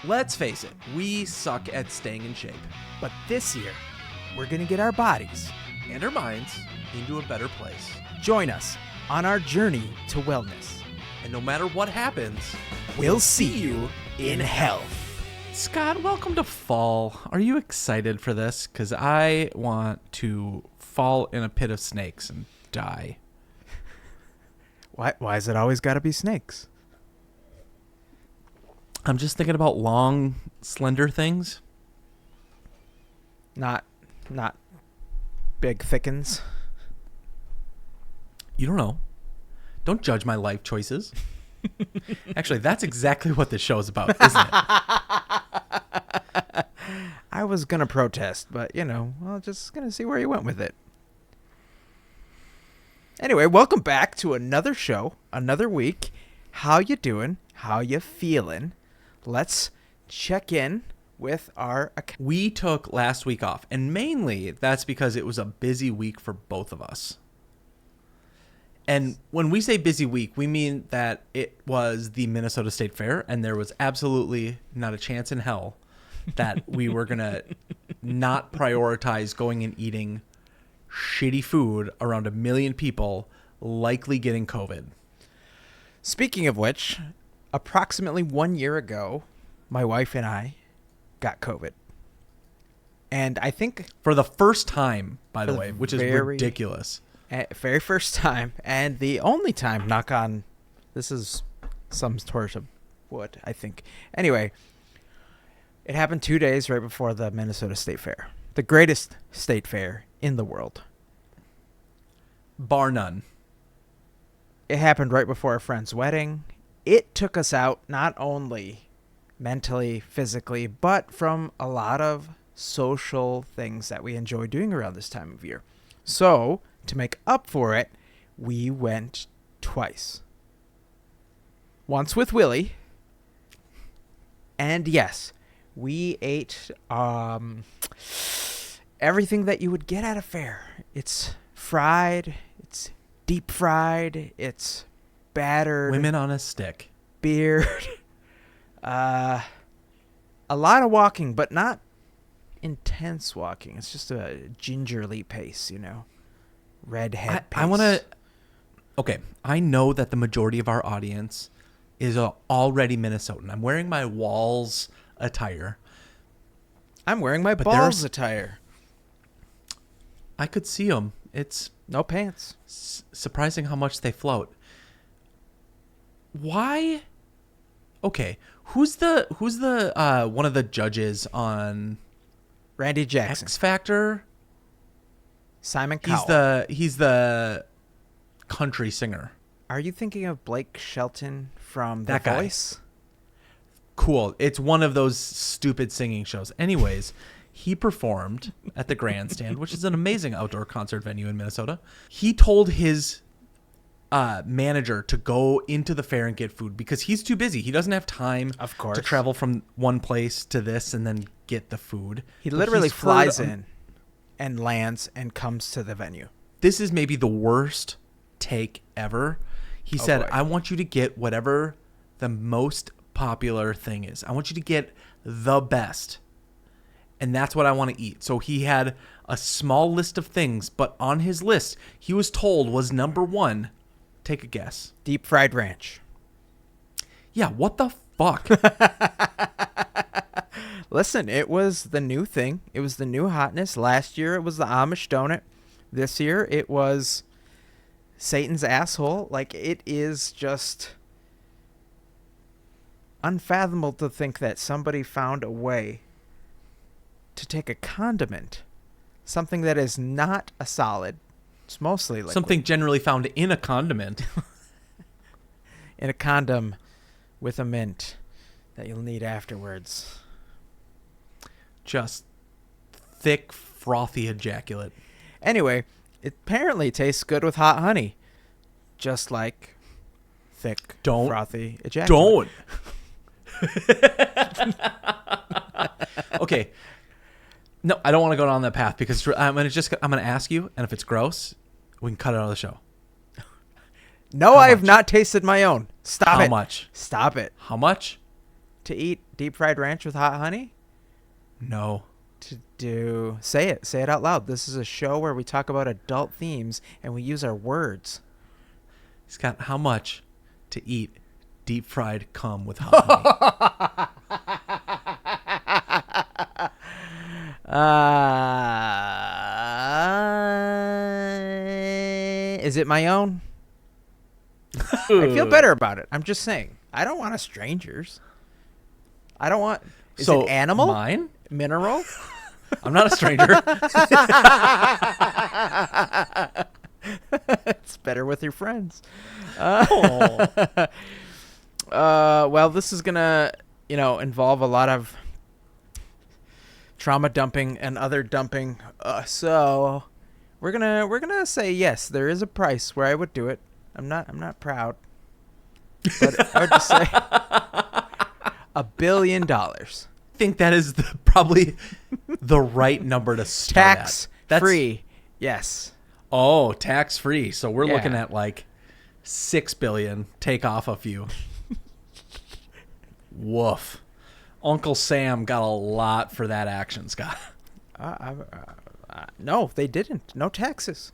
Let's face it, we suck at staying in shape. But this year, we're going to get our bodies And our minds into a better place. Join us on our journey to wellness. And no matter what happens, We'll see you in health. Scott, welcome to fall. Are you excited for this? Because I want to fall in a pit of snakes and die. Why is it always got to be snakes? I'm just thinking about long, slender things. Not big thickens. You don't know. Don't judge my life choices. Actually, that's exactly what this show is about, isn't it? I was going to protest, but, just going to see where you went with it. Anyway, welcome back to another show, another week. How you doing? How you feeling? Let's check in with our account. We took last week off, and mainly that's because it was a busy week for both of us. And when we say busy week, we mean that it was the Minnesota State Fair, and there was absolutely not a chance in hell that we were going to not prioritize going and eating shitty food around 1 million people, likely getting COVID. Speaking of which, approximately 1 year ago, my wife and I got COVID. And I think For the first time, by the way, which is ridiculous. Very first time, and the only time, knock on, this is some sort of wood, I think. Anyway, it happened 2 days right before the Minnesota State Fair. The greatest state fair in the world. Bar none. It happened right before a friend's wedding. It took us out not only mentally, physically, but from a lot of social things that we enjoy doing around this time of year. So, to make up for it, we went twice. Once with Willie. And yes, we ate everything that you would get at a fair. It's fried, it's deep fried, it's battered. Women on a stick. Beard. A lot of walking, but not intense walking. It's just a gingerly pace, Redhead pace. I want to... Okay, I know that the majority of our audience is already Minnesotan. I'm wearing my Walls attire. I'm wearing my But balls there's- attire. I could see them. It's No pants. surprising how much they float. Why? Okay, who's the one of the judges on Randy Jackson. X Factor? Simon Cowell. He's the country singer. Are you thinking of Blake Shelton from The That guy. Voice? Cool. It's one of those stupid singing shows. Anyways, he performed at the Grandstand, which is an amazing outdoor concert venue in Minnesota. He told his manager to go into the fair and get food because he's too busy. He doesn't have time Of course. to travel from one place to this and then get the food. He But literally he's flies heard- in and lands and comes to the venue. This is maybe the worst take ever. He said, boy. I want you to get whatever the most popular thing is. I want you to get the best. And that's what I want to eat. So he had a small list of things, but on his list, he was told was number 1. Take a guess. Deep fried ranch. Yeah, what the fuck? Listen, it was the new thing. It was the new hotness. Last year, it was the Amish donut. This year, it was Satan's asshole. Like, it is just unfathomable to think that somebody found a way to take a condiment, something that is not a solid, it's mostly liquid, Something generally found in a condiment. in a condom with a mint that you'll need afterwards. Just thick, frothy ejaculate. Anyway, it apparently tastes good with hot honey. Just like thick, Don't- frothy ejaculate. Don't. Okay. No, I don't want to go down that path because I'm gonna ask you, and if it's gross, we can cut it out of the show. No, How I have much? not tasted my own. Stop How it. much? Stop it. How much? To eat deep fried ranch with hot honey? No. To do... Say it out loud. This is a show where we talk about adult themes and we use our words. Scott, how much to eat deep fried cum with hot honey? Is it my own? I feel better about it. I'm just saying. I don't want a stranger's. I don't want... Is it animal? Mine? Mineral? I'm not a stranger. It's better with your friends. Well, this is gonna, involve a lot of trauma dumping and other dumping. So we're gonna say yes. There is a price where I would do it. I'm not proud, but I would just say $1 billion. I think that is probably the right number to start Tax at. free. Yes. Oh, tax free. So we're Yeah. looking at like $6 billion. Take off a few. Woof. Uncle Sam got a lot for that action, Scott. No, they didn't. No taxes.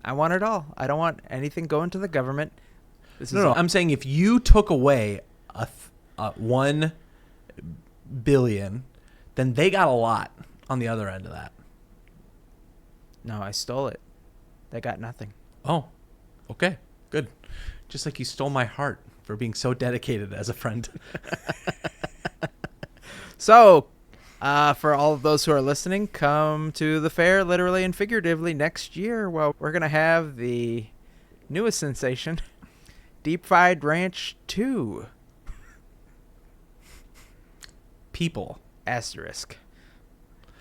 I want it all. I don't want anything going to the government. No. I'm saying if you took away a $1 billion, then they got a lot on the other end of that. No, I stole it. They got nothing. Oh, okay, good. Just like you stole my heart for being so dedicated as a friend. So, for all of those who are listening, come to the fair, literally and figuratively, next year. Well, we're going to have the newest sensation, Deep Fried Ranch 2. People. Asterisk.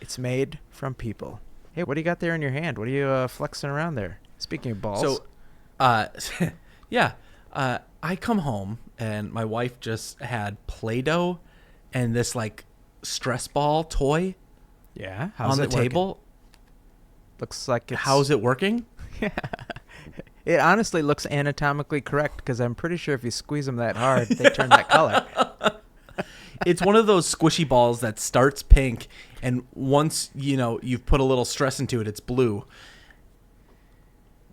It's made from people. Hey, what do you got there in your hand? What are you flexing around there? Speaking of balls. So, yeah, I come home and my wife just had Play-Doh and this like stress ball toy yeah, on the table. Looks like it's... How's it working? Yeah. It honestly looks anatomically correct because I'm pretty sure if you squeeze them that hard, they turn that color. It's one of those squishy balls that starts pink, and once you've put a little stress into it, it's blue.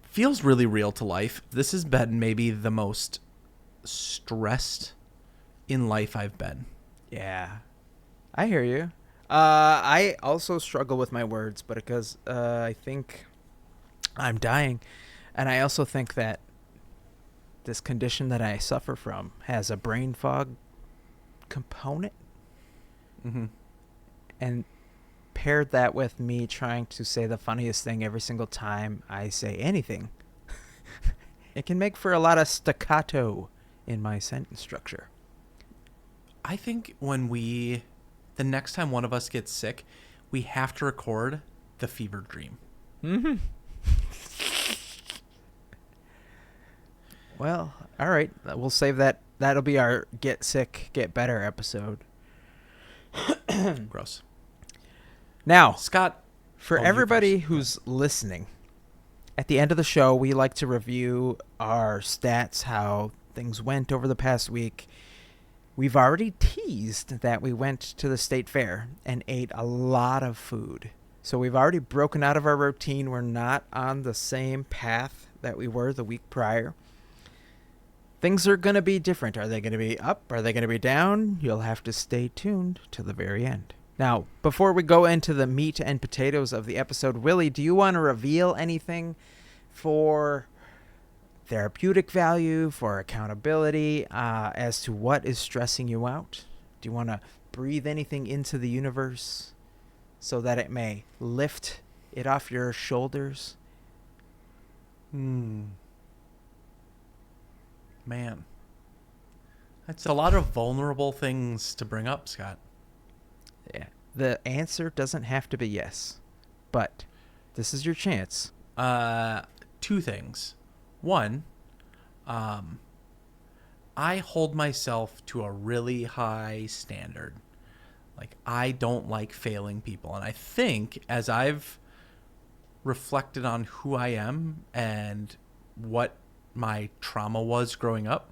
Feels really real to life. This has been maybe the most stressed in life I've been. Yeah, I hear you. I also struggle with my words, but because I think I'm dying, and I also think that this condition that I suffer from has a brain fog component. Mm-hmm. And paired that with me trying to say the funniest thing every single time I say anything, it can make for a lot of staccato in my sentence structure. I think the next time one of us gets sick, we have to record the fever dream. Mm-hmm. Well, all right. We'll save that. That'll be our Get Sick, Get Better episode. Gross. Now, Scott, for everybody who's listening, at the end of the show, we like to review our stats, how things went over the past week. We've already teased that we went to the state fair and ate a lot of food. So we've already broken out of our routine. We're not on the same path that we were the week prior. Things are going to be different. Are they going to be up? Are they going to be down? You'll have to stay tuned to the very end. Now, before we go into the meat and potatoes of the episode, Willie, do you want to reveal anything for therapeutic value, for accountability, as to what is stressing you out? Do you want to breathe anything into the universe so that it may lift it off your shoulders? Man, that's a lot of vulnerable things to bring up, Scott. Yeah. The answer doesn't have to be yes, but this is your chance. 2 things. One, I hold myself to a really high standard. Like, I don't like failing people. And I think as I've reflected on who I am and what my trauma was growing up,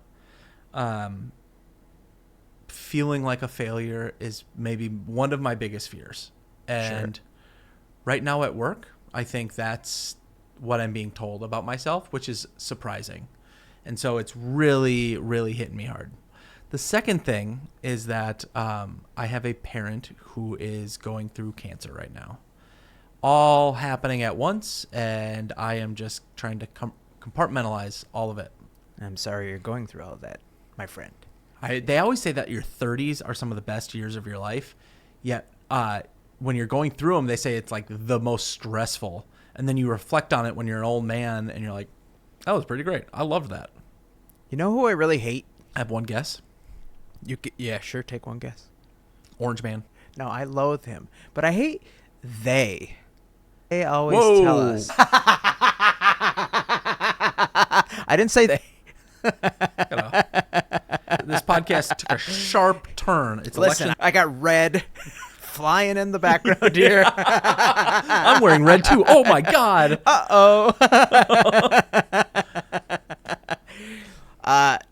feeling like a failure is maybe one of my biggest fears. And right now at work, I think that's what I'm being told about myself, which is surprising. And so it's really, really hitting me hard. The second thing is that I have a parent who is going through cancer right now. All happening at once, and I am just trying to compartmentalize all of it. I'm sorry you're going through all of that, my friend. They always say that your 30s are some of the best years of your life, yet when you're going through them, they say it's like the most stressful. And then you reflect on it when you're an old man, and you're like, that was pretty great. I loved that. You know who I really hate? I have one guess. Yeah, sure, take one guess. Orange Man. No, I loathe him. But I hate they. They always tell us. I didn't say they. This podcast took a sharp turn. It's Listen, election. I got red flying in the background here. I'm wearing red too. Oh my God. Uh-oh.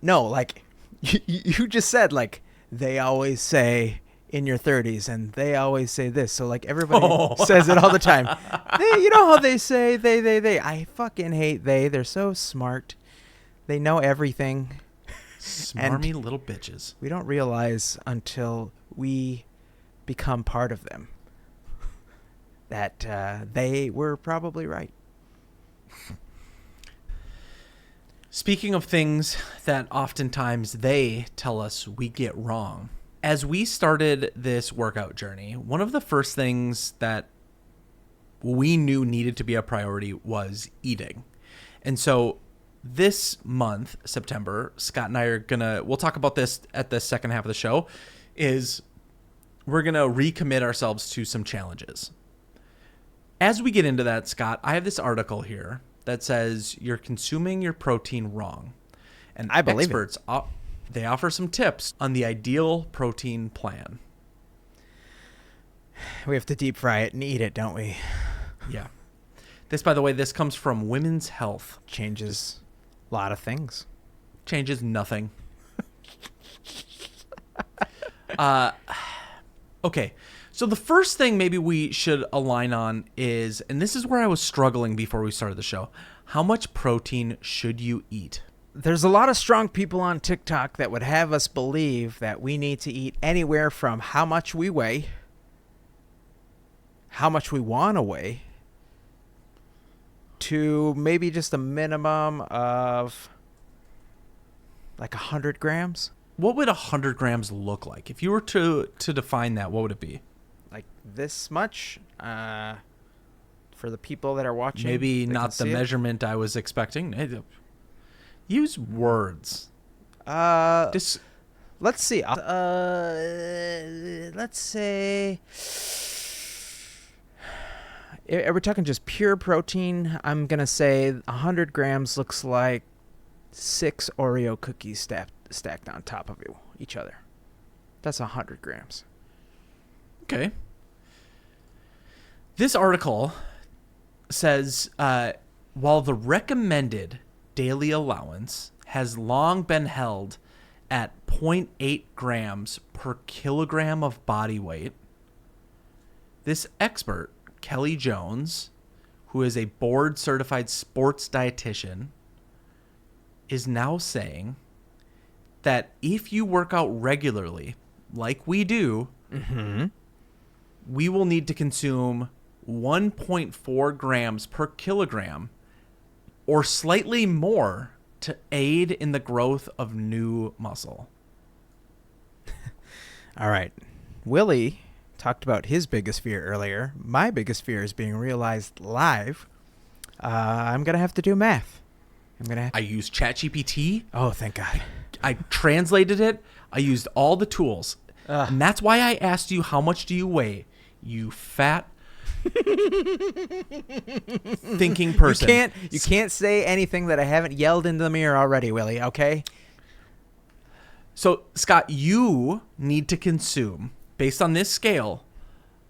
No, like you just said, like they always say in your 30s, and they always say this. So like everybody says it all the time. You know how they say they. I fucking hate they. They're so smart. They know everything. Smarmy little bitches. We don't realize until we become part of them that they were probably right. Speaking of things that oftentimes they tell us we get wrong, as we started this workout journey, one of the first things that we knew needed to be a priority was eating. And so this month, September, Scott and I are we'll talk about this at the second half of the show, is we're going to recommit ourselves to some challenges. As we get into that, Scott, I have this article here that says you're consuming your protein wrong. And I believe experts, they offer some tips on the ideal protein plan. We have to deep fry it and eat it, don't we? Yeah. This, by the way, this comes from Women's Health. Changes a lot of things. Changes nothing. Okay. So the first thing maybe we should align on is, and this is where I was struggling before we started the show, how much protein should you eat? There's a lot of strong people on TikTok that would have us believe that we need to eat anywhere from how much we weigh, how much we want to weigh, to maybe just a minimum of like 100 grams. What would 100 grams look like? If you were to define that, what would it be? Like this much for the people that are watching. Maybe not the measurement I was expecting. Use words. Let's see. Let's say, are we talking just pure protein? I'm going to say 100 grams looks like 6 Oreo cookies stacked on top of each other. That's 100 grams. Okay. This article says, while the recommended daily allowance has long been held at 0.8 grams per kilogram of body weight, this expert, Kelly Jones, who is a board-certified sports dietitian, is now saying that if you work out regularly, like we do, we will need to consume 1.4 grams per kilogram or slightly more to aid in the growth of new muscle. All right. Willie talked about his biggest fear earlier. My biggest fear is being realized live. I'm going to have to do math. I used ChatGPT. Oh, thank God. I translated it. I used all the tools. And that's why I asked you, how much do you weigh? You fat thinking person. You can't say anything that I haven't yelled into the mirror already, Willie, okay? So, Scott, you need to consume, based on this scale,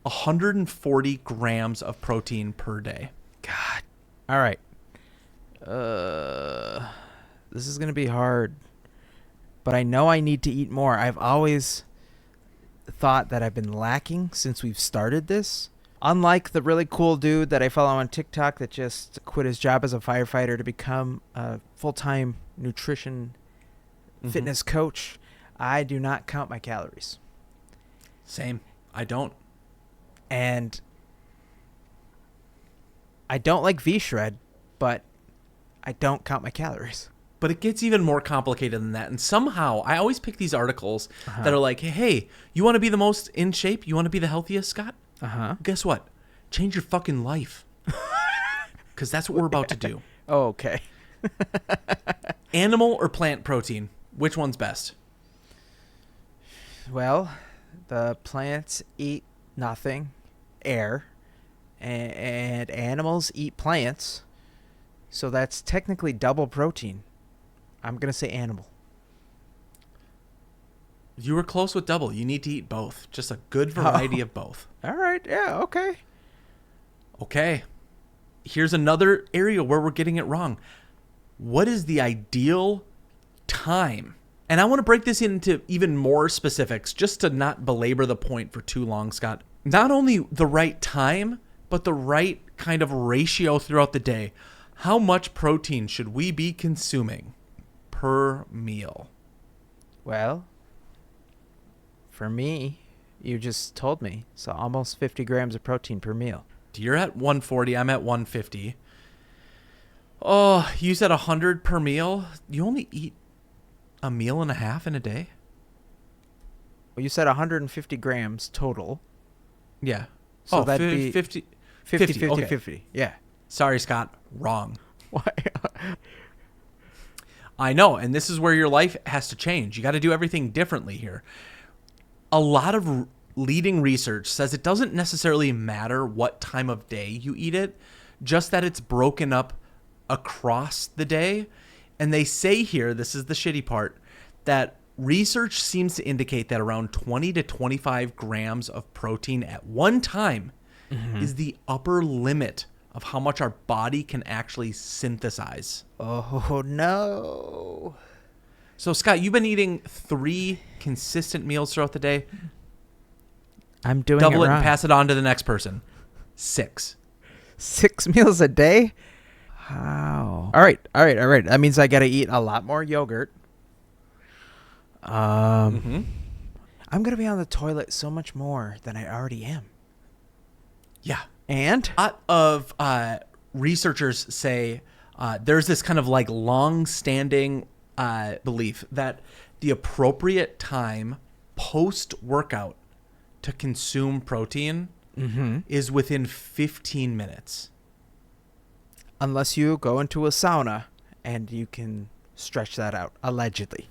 140 grams of protein per day. God. All right. This is going to be hard, but I know I need to eat more. I've always thought that I've been lacking since we've started this. Unlike the really cool dude that I follow on TikTok that just quit his job as a firefighter to become a full-time nutrition fitness coach, I do not count my calories. Same. I don't. And I don't like V-Shred, but I don't count my calories. But it gets even more complicated than that. And somehow, I always pick these articles that are like, hey, you want to be the most in shape? You want to be the healthiest, Scott? Guess what? Change your fucking life. Because that's what we're about to do. Oh, okay. Animal or plant protein? Which one's best? Well, the plants eat nothing, air, and animals eat plants. So that's technically double protein. I'm going to say animal. You were close with double. You need to eat both. Just a good variety of both. All right. Yeah, okay. Okay. Here's another area where we're getting it wrong. What is the ideal time? And I want to break this into even more specifics just to not belabor the point for too long, Scott. Not only the right time, but the right kind of ratio throughout the day. How much protein should we be consuming per meal? Well, for me, you just told me. So almost 50 grams of protein per meal. You're at 140. I'm at 150. Oh, you said 100 per meal? You only eat a meal and a half in a day? Well, you said 150 grams total. Yeah. So that'd be 50. 50, okay. 50. Yeah. Sorry, Scott. Wrong. Why? I know, and this is where your life has to change. You got to do everything differently here. A lot of leading research says it doesn't necessarily matter what time of day you eat it, just that it's broken up across the day. And they say here, this is the shitty part, that research seems to indicate that around 20 to 25 grams of protein at one time is the upper limit of how much our body can actually synthesize. Oh, no. So, Scott, you've been eating 3 consistent meals throughout the day. I'm doing Double it wrong. and pass it on to the next person. 6. 6 meals a day? How? All right. That means I got to eat a lot more yogurt. I'm going to be on the toilet so much more than I already am. Yeah. And? A lot of researchers say there's this kind of like long-standing belief that the appropriate time post-workout to consume protein is within 15 minutes. Unless you go into a sauna and you can stretch that out, allegedly.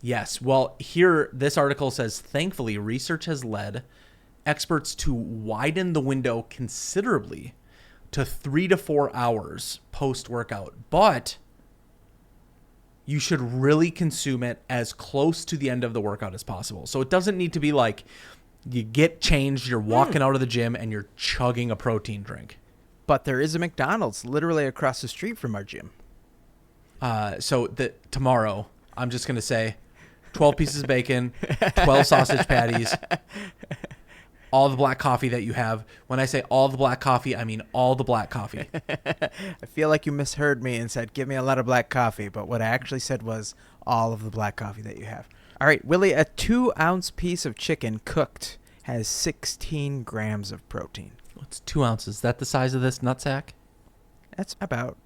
Yes. Well, here, this article says, thankfully, research has led experts to widen the window considerably to 3 to 4 hours post-workout. But you should really consume it as close to the end of the workout as possible. So it doesn't need to be like you get changed, you're walking out of the gym, and you're chugging a protein drink. But there is a McDonald's literally across the street from our gym. So tomorrow, I'm just going to say 12 pieces of bacon, 12 sausage patties, all the black coffee that you have. When I say all the black coffee, I mean all the black coffee. I feel like you misheard me and said, give me a lot of black coffee. But what I actually said was all of the black coffee that you have. All right, Willie, a 2-ounce piece of chicken cooked has 16 grams of protein. What's 2 ounces? Is that the size of this nutsack? That's about.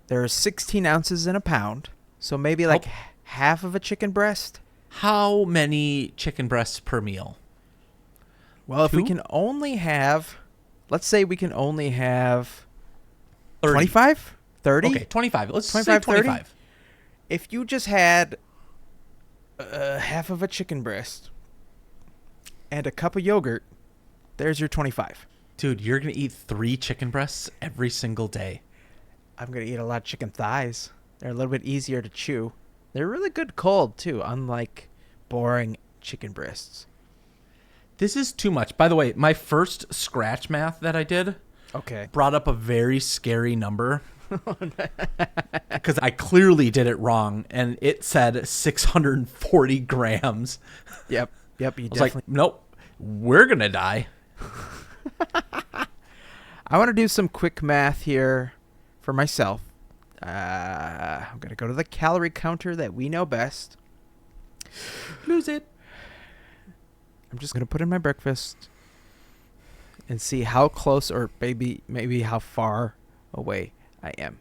There are 16 ounces in a pound. So maybe like half of a chicken breast. How many chicken breasts per meal? Well, if we 2? can only have, let's say we can only have 30. 25? 30? Okay, 25. Let's 25, say 25. 30? If you just had half of a chicken breast and a cup of yogurt, there's your 25. Dude, you're going to eat 3 chicken breasts every single day. I'm going to eat a lot of chicken thighs. They're a little bit easier to chew. They're really good cold, too, unlike boring chicken breasts. This is too much. By the way, my first scratch math that I did brought up a very scary number because I clearly did it wrong, and it said 640 grams. Yep. Yep, you I was like, definitely. nope, we're going to die. I want to do some quick math here for myself. I'm going to go to the calorie counter that we know best. Lose it. I'm just going to put in my breakfast and see how close or maybe how far away I am.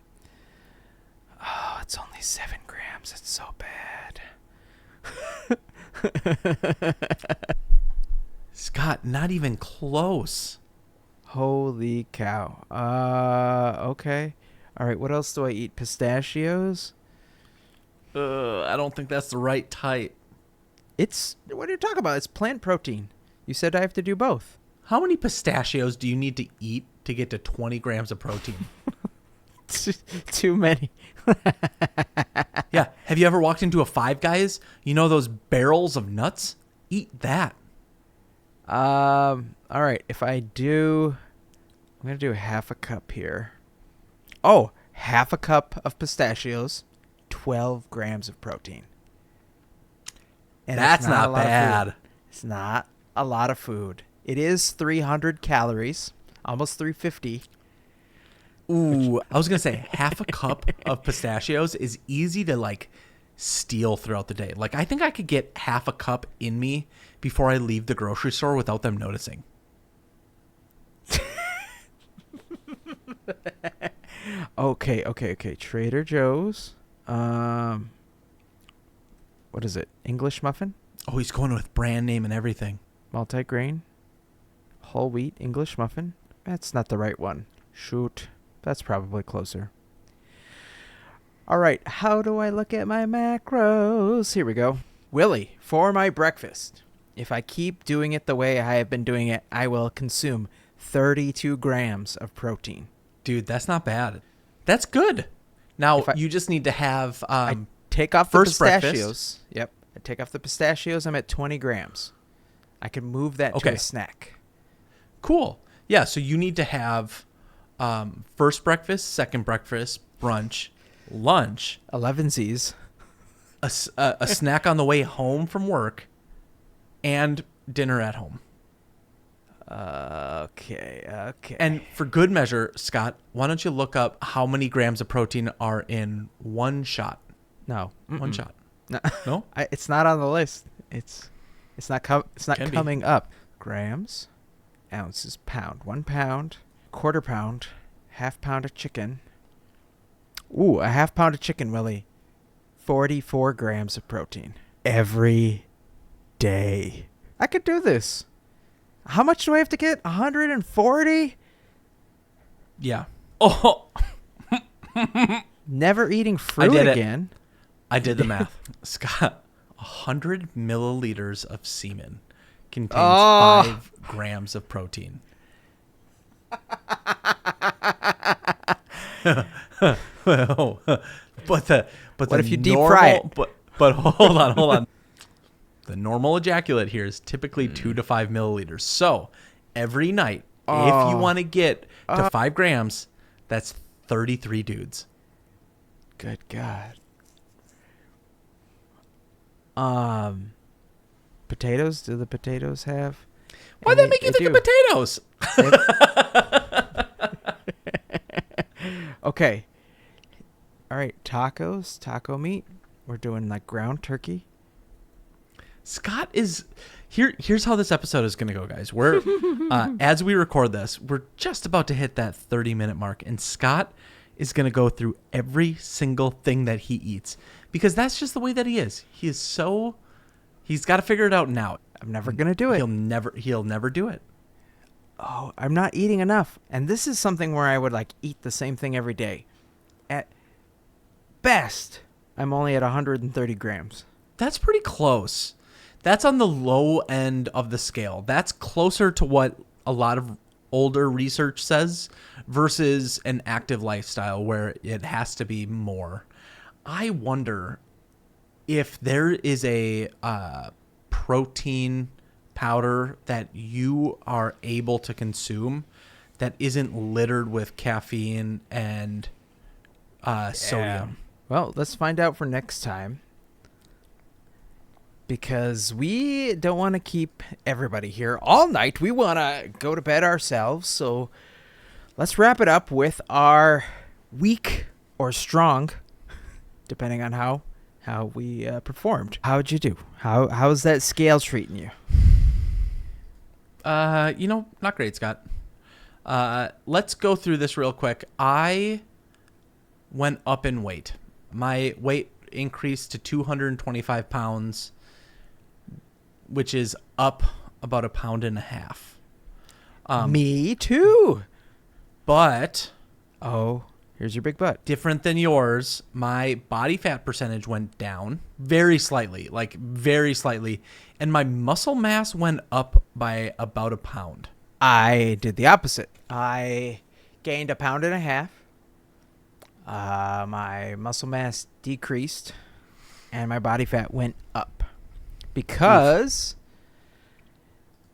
Oh, it's only 7 grams. It's so bad. Scott, not even close. Holy cow. Okay. All right, what else do I eat? Pistachios? I don't think that's the right type. What are you talking about? It's plant protein. You said I have to do both. How many pistachios do you need to eat to get to 20 grams of protein? Too many. Yeah. Have you ever walked into a Five Guys? You know those barrels of nuts? Eat that. All right. If I do, I'm going to do half a cup here. Oh, half a cup of pistachios, 12 grams of protein. And That's not bad. It's not a lot of food. It is 300 calories, almost 350. Ooh, I was going to say half a cup of pistachios is easy to like steal throughout the day. Like I think I could get half a cup in me before I leave the grocery store without them noticing. Okay. Trader Joe's. What is it? English muffin? Oh, he's going with brand name and everything. Multigrain? Whole wheat English muffin? That's not the right one. Shoot. That's probably closer. All right. How do I look at my macros? Here we go. Willie, for my breakfast. If I keep doing it the way I have been doing it, I will consume 32 grams of protein. Dude, that's not bad. That's good. Now, you just need to have I take off the first pistachios. breakfast. Yep. I take off the pistachios. I'm at 20 grams. I can move that to a snack. Cool. Yeah, so you need to have first breakfast, second breakfast, brunch, lunch, 11Zs. a snack on the way home from work, and dinner at home. Okay. And for good measure, Scott, why don't you look up how many grams of protein are in one shot? No. One shot. No? It's not on the list. It's not Can coming up. Grams, ounces, pound. 1 pound, quarter pound, half pound of chicken. Ooh, a half pound of chicken, Willie. 44 grams of protein. Every day. I could do this. How much do I have to get? 140? Yeah. Oh, Never eating fruit again. I did the math. Scott, 100 milliliters of semen contains 5 grams of protein. Well, but what if you deep fry it? But hold on. The normal ejaculate here is typically 2 to 5 milliliters. So every night, if you want to get to 5 grams, that's 33 dudes. Good God. Potatoes? Do the potatoes have? Why'd that make you think of potatoes? Okay. All right. Tacos, taco meat. We're doing like ground turkey. Scott is here. Here's how this episode is going to go, guys. We're as we record this, we're just about to hit that 30-minute mark, and Scott is going to go through every single thing that he eats because that's just the way that he is. He's got to figure it out now. I'm never going to do it. He'll never do it. Oh, I'm not eating enough. And this is something where I would like eat the same thing every day. At best, I'm only at 130 grams. That's pretty close. That's on the low end of the scale. That's closer to what a lot of older research says versus an active lifestyle where it has to be more. I wonder if there is a protein powder that you are able to consume that isn't littered with caffeine and sodium. Well, let's find out for next time. because we don't want to keep everybody here all night. We want to go to bed ourselves. So let's wrap it up with our weak or strong, depending on how we performed. How'd you do? How's that scale treating you? Not great, Scott. Let's go through this real quick. I went up in weight. My weight increased to 225 pounds, which is up about 1.5 pounds. Me too. But here's your big butt. different than yours, my body fat percentage went down very slightly, and my muscle mass went up by about 1 pound. I did the opposite. I gained 1.5 pounds. My muscle mass decreased, and my body fat went up. Because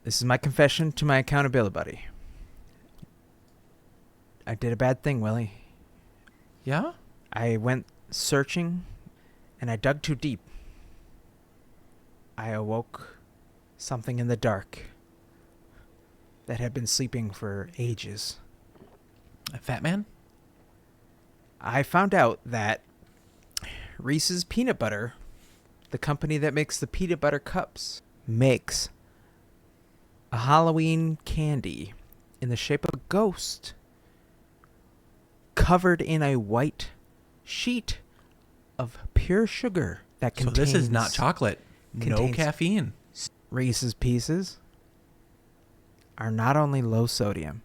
this is my confession to my accountability buddy. I did a bad thing, Willie. Yeah? I went searching, and I dug too deep. I awoke something in the dark that had been sleeping for ages. A fat man? I found out that Reese's Peanut Butter, the company that makes the peanut butter cups, makes a Halloween candy in the shape of a ghost covered in a white sheet of pure sugar that So contains... this is not chocolate. No contains- caffeine. Reese's Pieces are not only low sodium,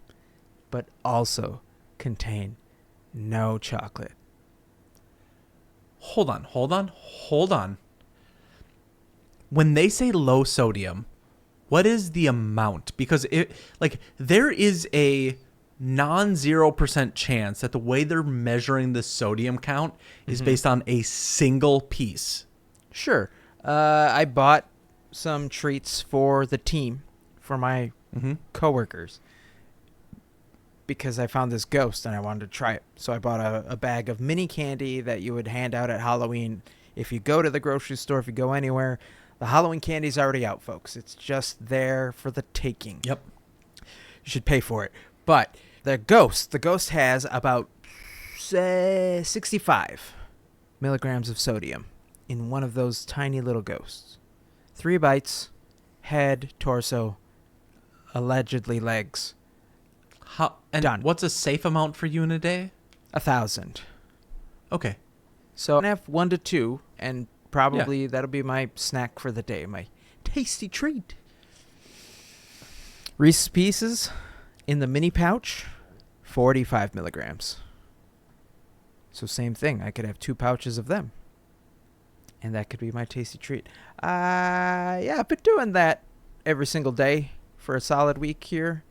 but also contain no chocolate. Hold on. When they say low sodium, what is the amount? Because there is a non-0% chance that the way they're measuring the sodium count is based on a single piece. Sure. I bought some treats for the team, for my coworkers, because I found this ghost and I wanted to try it. So I bought a bag of mini candy that you would hand out at Halloween. If you go to the grocery store, if you go anywhere, the Halloween candy's already out, folks. It's just there for the taking. Yep. You should pay for it. But the ghost has about 65 milligrams of sodium in one of those tiny little ghosts. 3 bites, head, torso, allegedly legs. Done. What's a safe amount for you in a day? 1,000. Okay. So I have 1 to 2, and probably that'll be my snack for the day, my tasty treat. Reese's Pieces in the mini pouch, 45 milligrams. So same thing. I could have 2 pouches of them, and that could be my tasty treat. I've been doing that every single day for a solid week here,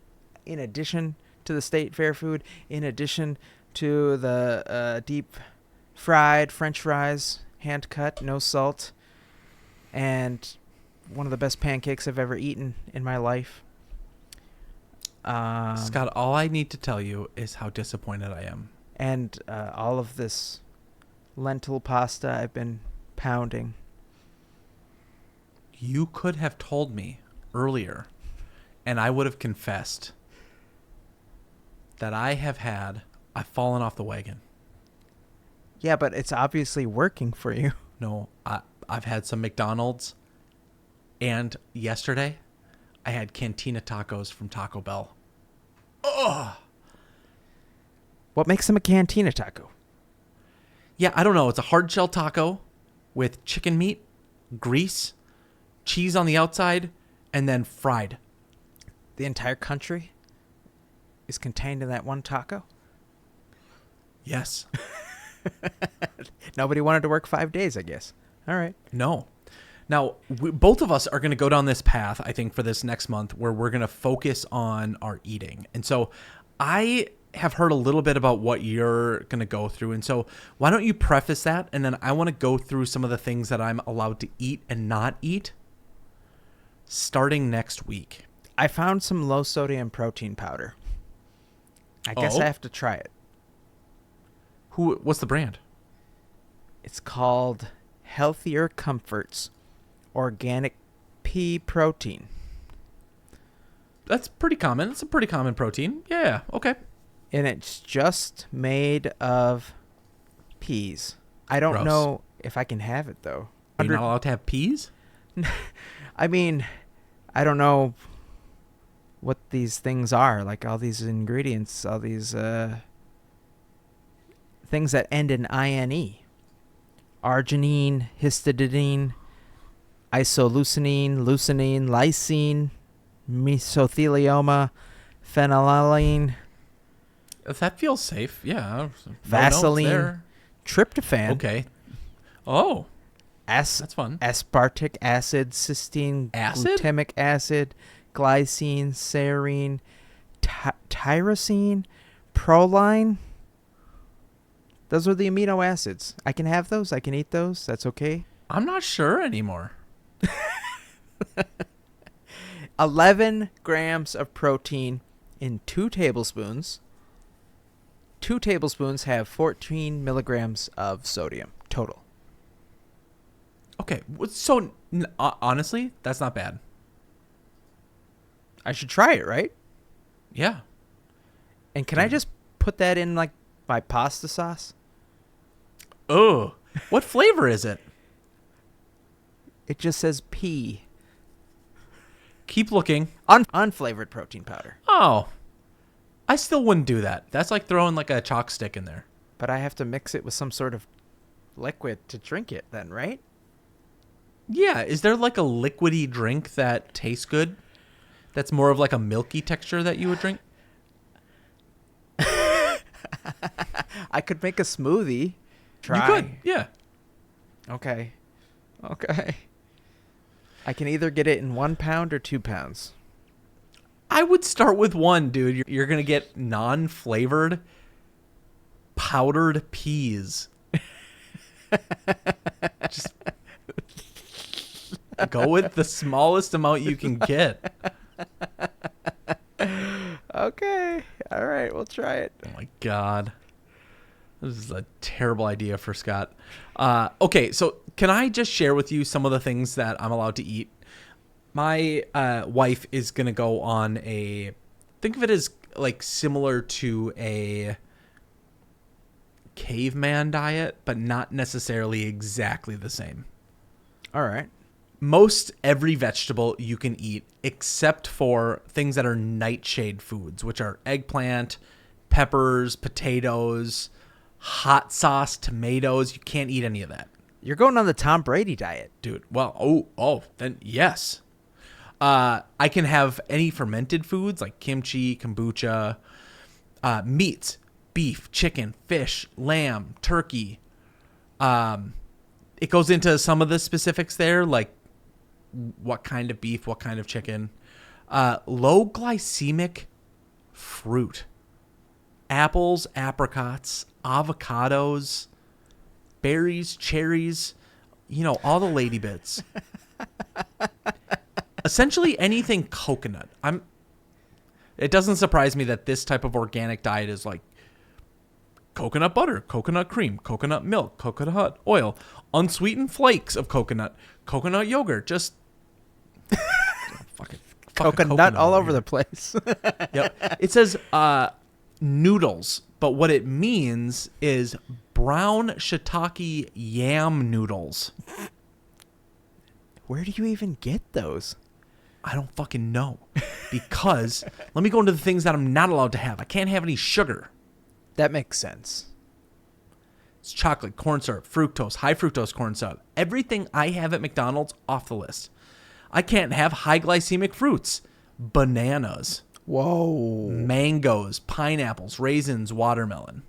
in addition to the state fair food, in addition to the deep fried French fries, hand cut, no salt, and one of the best pancakes I've ever eaten in my life. Scott, all I need to tell you is how disappointed I am. And all of this lentil pasta I've been pounding. You could have told me earlier, and I would have confessed that I've fallen off the wagon. Yeah, but it's obviously working for you. No, I've had some McDonald's, and yesterday I had Cantina tacos from Taco Bell. Ugh. What makes them a Cantina taco? Yeah, I don't know. It's a hard shell taco with chicken meat, grease, cheese on the outside, and then fried. The entire country is contained in that one taco? Yes. Nobody wanted to work 5 days, I guess. All right. No. Now, both of us are going to go down this path, I think, for this next month where we're going to focus on our eating. And so I have heard a little bit about what you're going to go through. And so why don't you preface that? And then I want to go through some of the things that I'm allowed to eat and not eat starting next week. I found some low sodium protein powder. I guess I have to try it. What's the brand? It's called Healthier Comforts Organic pea protein. That's pretty common. It's a pretty common protein. Yeah, okay. And it's just made of peas. I don't Gross. know if I can have it, though. Are you not allowed to have peas? I mean, I don't know what these things are. Like all these ingredients, all these things that end in INE. Arginine, histidine, isoleucine, leucine, lysine, mesothelioma, phenylalanine, If that feels safe, yeah. No notes Vaseline, there. tryptophan. Okay. Oh, that's fun. Aspartic acid, cysteine, Acid? glutamic acid, glycine, serine, tyrosine, proline. Those are the amino acids. I can have those. I can eat those. That's okay. I'm not sure anymore. 11 grams of protein in 2 tablespoons. 2 tablespoons have 14 milligrams of sodium total. Okay, so honestly, that's not bad. I should try it, right? Yeah. And can I just put that in like my pasta sauce? Oh, what flavor is it? It just says pea. Keep looking. Unflavored protein powder. Oh, I still wouldn't do that. That's like throwing like a chalk stick in there. But I have to mix it with some sort of liquid to drink it then, right? Yeah, is there like a liquidy drink that tastes good? That's more of like a milky texture that you would drink? I could make a smoothie. Try. You could, yeah. Okay. I can either get it in 1 pound or 2 pounds. I would start with 1, dude. You're going to get non-flavored powdered peas. Just go with the smallest amount you can get. Okay. All right. We'll try it. Oh, my God. This is a terrible idea for Scott. Okay, so can I just share with you some of the things that I'm allowed to eat? My wife is going to go on think of it as like similar to a caveman diet, but not necessarily exactly the same. All right. Most every vegetable you can eat except for things that are nightshade foods, which are eggplant, peppers, potatoes, hot sauce, tomatoes. You can't eat any of that. You're going on the Tom Brady diet. Dude, well, then yes. I can have any fermented foods like kimchi, kombucha, meats, beef, chicken, fish, lamb, turkey. It goes into some of the specifics there, like what kind of beef, what kind of chicken. Low glycemic fruit. Apples, apricots, avocados, berries, cherries, all the lady bits. Essentially anything coconut. It doesn't surprise me that this type of organic diet is like coconut butter, coconut cream, coconut milk, coconut oil, unsweetened flakes of coconut yogurt, just fucking Coconut all over the place. Yep. It says noodles, but what it means is brown shiitake yam noodles. Where do you even get those? I don't fucking know. Because let me go into the things that I'm not allowed to have. I can't have any sugar. That makes sense. It's chocolate, corn syrup, fructose, high fructose corn syrup. Everything I have at McDonald's, off the list. I can't have high glycemic fruits. Bananas. Whoa. Mangoes, pineapples, raisins, watermelon.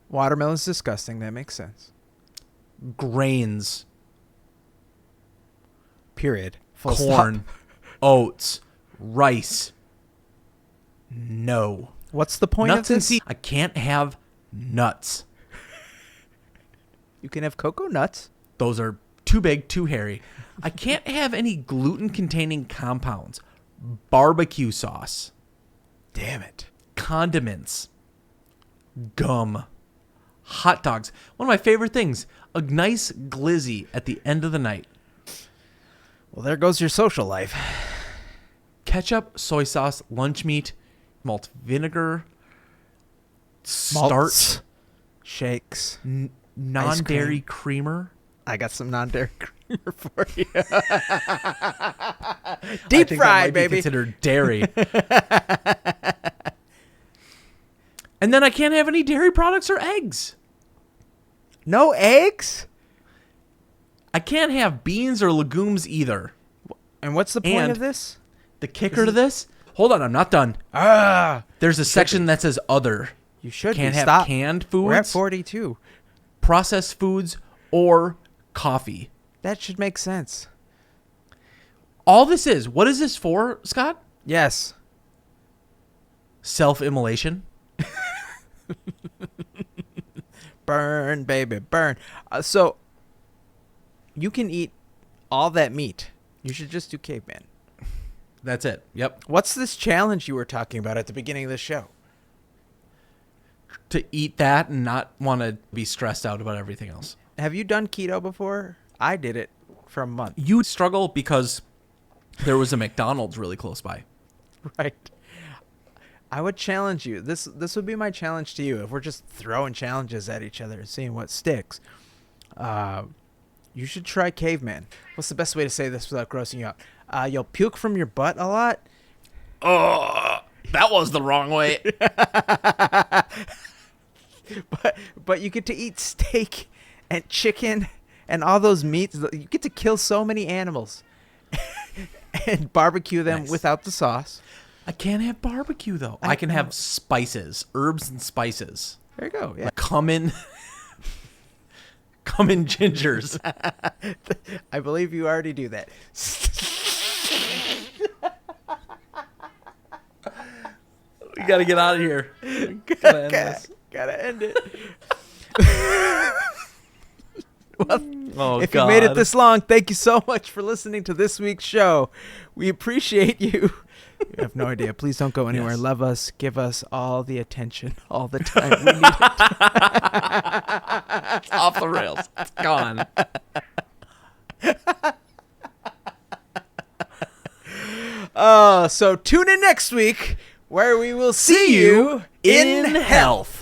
Watermelon's disgusting. That makes sense. Grains. Period. Full Corn. stop. Oats. Rice. No. What's the point Nuts of and this? seeds. I can't have nuts. You can have cocoa nuts. Those are too big, too hairy. I can't have any gluten-containing compounds. Barbecue sauce. Damn it. Condiments. Gum. Hot dogs. One of my favorite things. A nice glizzy at the end of the night. Well, there goes your social life. Ketchup, soy sauce, lunch meat, malt vinegar, starch, Malts, shakes, non-dairy creamer. I got some non-dairy creamer for you. I Deep think that fried, might be baby. considered dairy. And then I can't have any dairy products or eggs. No eggs? I can't have beans or legumes either. And what's the point And of this? The kicker to this, hold on, I'm not done. There's a section that says other. You should Can't be. have Stop. canned We're at foods, 42. processed foods, or coffee. That should make sense. All this is, what is this for, Scott? Yes. Self-immolation. Burn, baby, burn. So you can eat all that meat. You should just do Caveman. That's it. Yep. What's this challenge you were talking about at the beginning of the show? To eat that and not want to be stressed out about everything else. Have you done keto before? I did it for a month. You struggle because there was a McDonald's really close by. Right. I would challenge you. This would be my challenge to you. If we're just throwing challenges at each other and seeing what sticks, you should try Caveman. What's the best way to say this without grossing you out? You'll puke from your butt a lot. Oh, that was the wrong way. But you get to eat steak and chicken and all those meats. You get to kill so many animals and barbecue them Nice. without the sauce. I can't have barbecue, though. I can have spices, herbs and spices. There you go. Yeah. Cumin gingers. I believe you already do that. We got to get out of here. Gotta end this. Gotta end it. Well, Oh, if God. you made it this long, thank you so much for listening to this week's show. We appreciate you. You have no idea. Please don't go anywhere. Yes. Love us. Give us all the attention all the time. We need it. It's off the rails. It's gone. So tune in next week where we will see you in health.